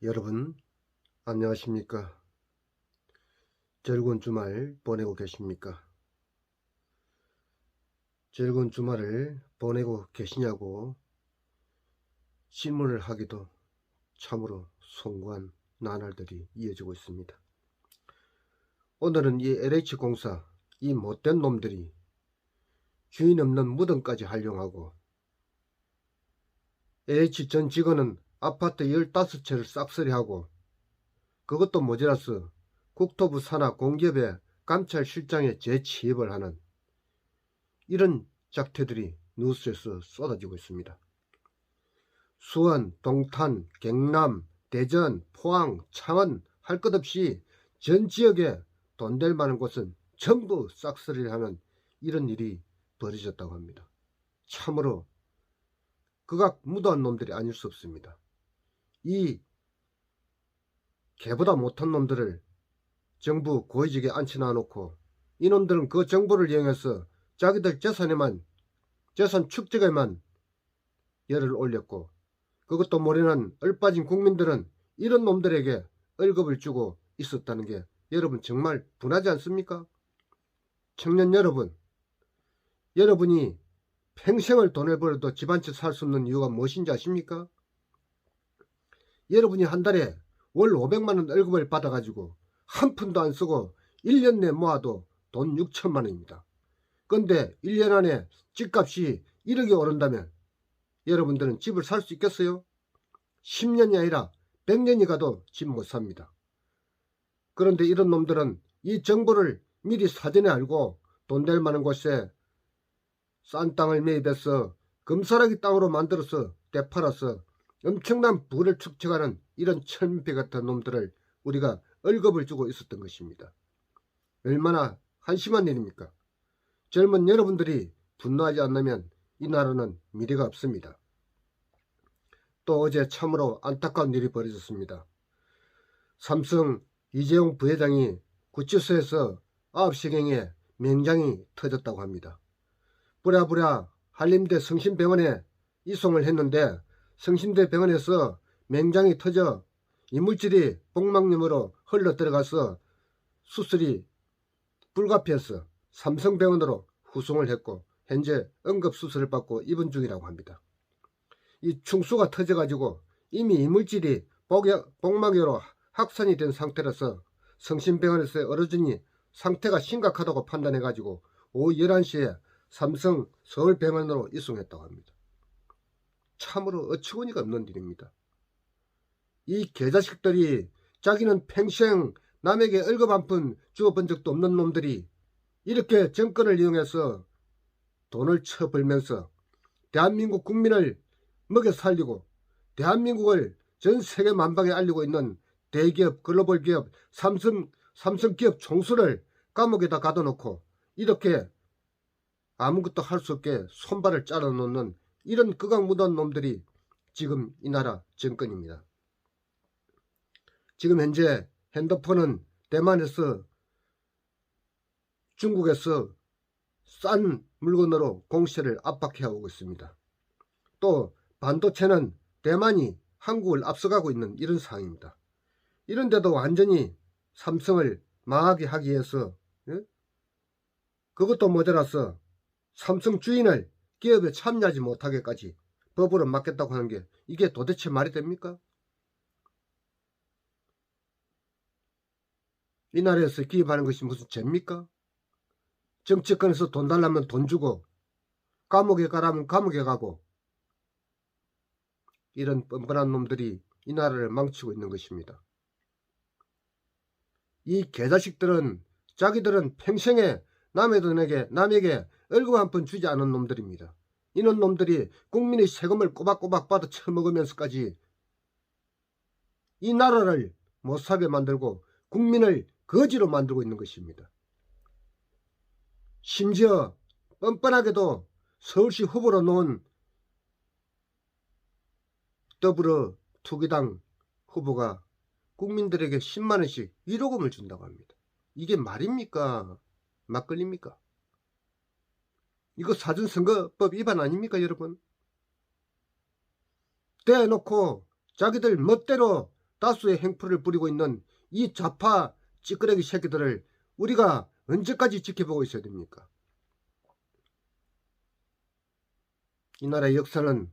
여러분 안녕하십니까? 즐거운 주말 보내고 계십니까? 즐거운 주말을 보내고 계시냐고 질문을 하기도 참으로 송구한 나날들이 이어지고 있습니다. 오늘은 이 LH공사 이 못된 놈들이 주인 없는 무덤까지 활용하고 LH 전 직원은 아파트 15채를 싹쓸이하고 그것도 모자라서 국토부 산하 공기업의 감찰실장에 재취입을 하는 이런 작태들이 뉴스에서 쏟아지고 있습니다. 수원, 동탄, 경남, 대전, 포항, 창원 할 것 없이 전 지역에 돈 될 만한 곳은 전부 싹쓸이를 하는 이런 일이 벌어졌다고 합니다. 참으로 극악 무도한 놈들이 아닐 수 없습니다. 이 개보다 못한 놈들을 정부 고위직에 앉혀놔 놓고 이놈들은 그 정보를 이용해서 자기들 재산 축적에만 열을 올렸고 그것도 모르는 얼빠진 국민들은 이런 놈들에게 월급을 주고 있었다는 게 여러분 정말 분하지 않습니까? 청년 여러분, 여러분이 평생을 돈을 벌어도 집 한 채 살 수 없는 이유가 무엇인지 아십니까? 여러분이 한 달에 월 500만원 월급을 받아가지고 한 푼도 안 쓰고 1년 내 모아도 돈 6천만원입니다. 근데 1년 안에 집값이 1억이 오른다면 여러분들은 집을 살 수 있겠어요? 10년이 아니라 100년이 가도 집 못 삽니다. 그런데 이런 놈들은 이 정보를 미리 사전에 알고 돈 될 만한 곳에 싼 땅을 매입해서 금사라기 땅으로 만들어서 되팔아서 엄청난 부를 축적하는 이런 천민폐 같은 놈들을 우리가 월급을 주고 있었던 것입니다. 얼마나 한심한 일입니까? 젊은 여러분들이 분노하지 않으면 이 나라는 미래가 없습니다. 또 어제 참으로 안타까운 일이 벌어졌습니다. 삼성 이재용 부회장이 구치소에서 9시경에 맹장이 터졌다고 합니다. 부랴부랴 한림대 성심병원에 이송을 했는데 성심대 병원에서 맹장이 터져 이물질이 복막염으로 흘러 들어가서 수술이 불가피해서 삼성병원으로 후송을 했고 현재 응급수술을 받고 입원 중이라고 합니다. 이 충수가 터져가지고 이미 이물질이 복막염으로 확산이 된 상태라서 성심병원에서 어르신이 상태가 심각하다고 판단해가지고 오후 11시에 삼성 서울병원으로 이송했다고 합니다. 참으로 어처구니가 없는 일입니다. 이 개자식들이 자기는 평생 남에게 월급 한 푼 주어본 적도 없는 놈들이 이렇게 정권을 이용해서 돈을 쳐벌면서 대한민국 국민을 먹여 살리고 대한민국을 전 세계 만방에 알리고 있는 대기업 글로벌 기업 삼성기업 총수를 감옥에다 가둬놓고 이렇게 아무것도 할 수 없게 손발을 잘라놓는 이런 극악무도한 놈들이 지금 이 나라 정권입니다. 지금 현재 핸드폰은 대만에서 중국에서 싼 물건으로 공시를 압박해오고 있습니다. 또 반도체는 대만이 한국을 앞서가고 있는 이런 상황입니다. 이런데도 완전히 삼성을 망하게 하기 위해서 그것도 모자라서 삼성 주인을 기업에 참여하지 못하게까지 법으로 막겠다고 하는 게 이게 도대체 말이 됩니까? 이 나라에서 기업하는 것이 무슨 죄입니까? 정치권에서 돈 달라면 돈 주고 감옥에 가라면 감옥에 가고 이런 뻔뻔한 놈들이 이 나라를 망치고 있는 것입니다. 이 개자식들은 자기들은 평생에 남에게 월급 한 푼 주지 않은 놈들입니다. 이런 놈들이 국민의 세금을 꼬박꼬박 받아 처먹으면서까지 이 나라를 못 살게 만들고 국민을 거지로 만들고 있는 것입니다. 심지어 뻔뻔하게도 서울시 후보로 놓은 더불어 투기당 후보가 국민들에게 10만원씩 위로금을 준다고 합니다. 이게 말입니까? 막걸리입니까? 이거 사전선거법 위반 아닙니까 여러분? 대놓고 자기들 멋대로 다수의 행포를 부리고 있는 이 좌파 찌끄레기 새끼들을 우리가 언제까지 지켜보고 있어야 됩니까? 이 나라의 역사는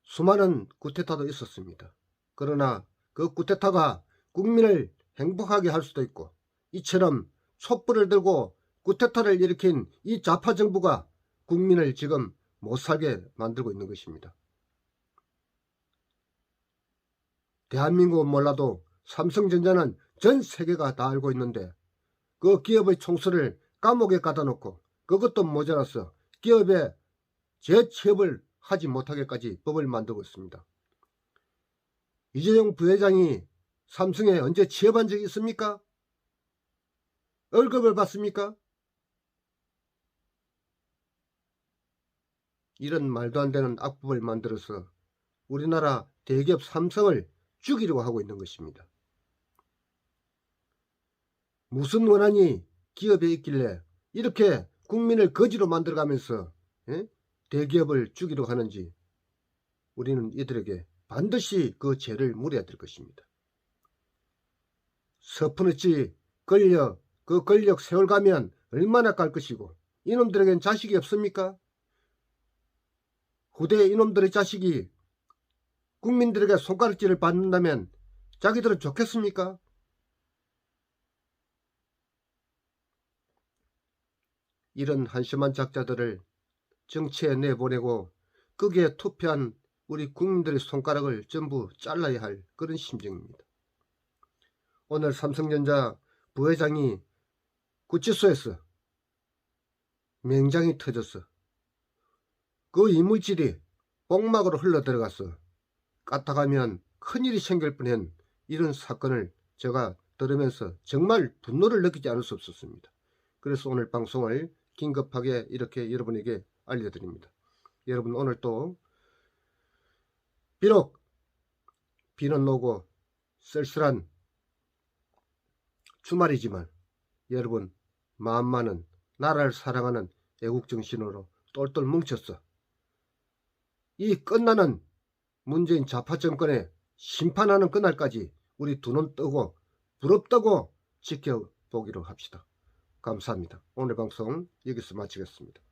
수많은 쿠데타도 있었습니다. 그러나 그 쿠데타가 국민을 행복하게 할 수도 있고, 이처럼 촛불을 들고 쿠데타를 일으킨 이 좌파 정부가 국민을 지금 못살게 만들고 있는 것입니다. 대한민국은 몰라도 삼성전자는 전 세계가 다 알고 있는데, 그 기업의 총수를 감옥에 가다 놓고 그것도 모자라서 기업에 재취업을 하지 못하게까지 법을 만들고 있습니다. 이재용 부회장이 삼성에 언제 취업한 적이 있습니까? 월급을 받습니까? 이런 말도 안 되는 악법을 만들어서 우리나라 대기업 삼성을 죽이려고 하고 있는 것입니다. 무슨 원한이 기업에 있길래 이렇게 국민을 거지로 만들어가면서 대기업을 죽이려고 하는지 우리는 이들에게 반드시 그 죄를 물어야 될 것입니다. 서푼어치 권력, 그 권력 세월 가면 얼마나 갈 것이고, 이놈들에겐 자식이 없습니까? 후대 이놈들의 자식이 국민들에게 손가락질을 받는다면 자기들은 좋겠습니까? 이런 한심한 작자들을 정치에 내보내고 거기에 투표한 우리 국민들의 손가락을 전부 잘라야 할 그런 심정입니다. 오늘 삼성전자 부회장이 구치소에서 맹장이 터졌어. 그 이물질이 복막으로 흘러들어가서 까딱하면 큰일이 생길 뻔한 이런 사건을 제가 들으면서 정말 분노를 느끼지 않을 수 없었습니다. 그래서 오늘 방송을 긴급하게 이렇게 여러분에게 알려드립니다. 여러분, 오늘 또 비록 비는 오고 쓸쓸한 주말이지만 여러분 마음만은 나라를 사랑하는 애국정신으로 똘똘 뭉쳤어. 이 끝나는 문재인 좌파 정권에 심판하는 그날까지 우리 두 눈 뜨고 부럽다고 지켜보기로 합시다. 감사합니다. 오늘 방송 여기서 마치겠습니다.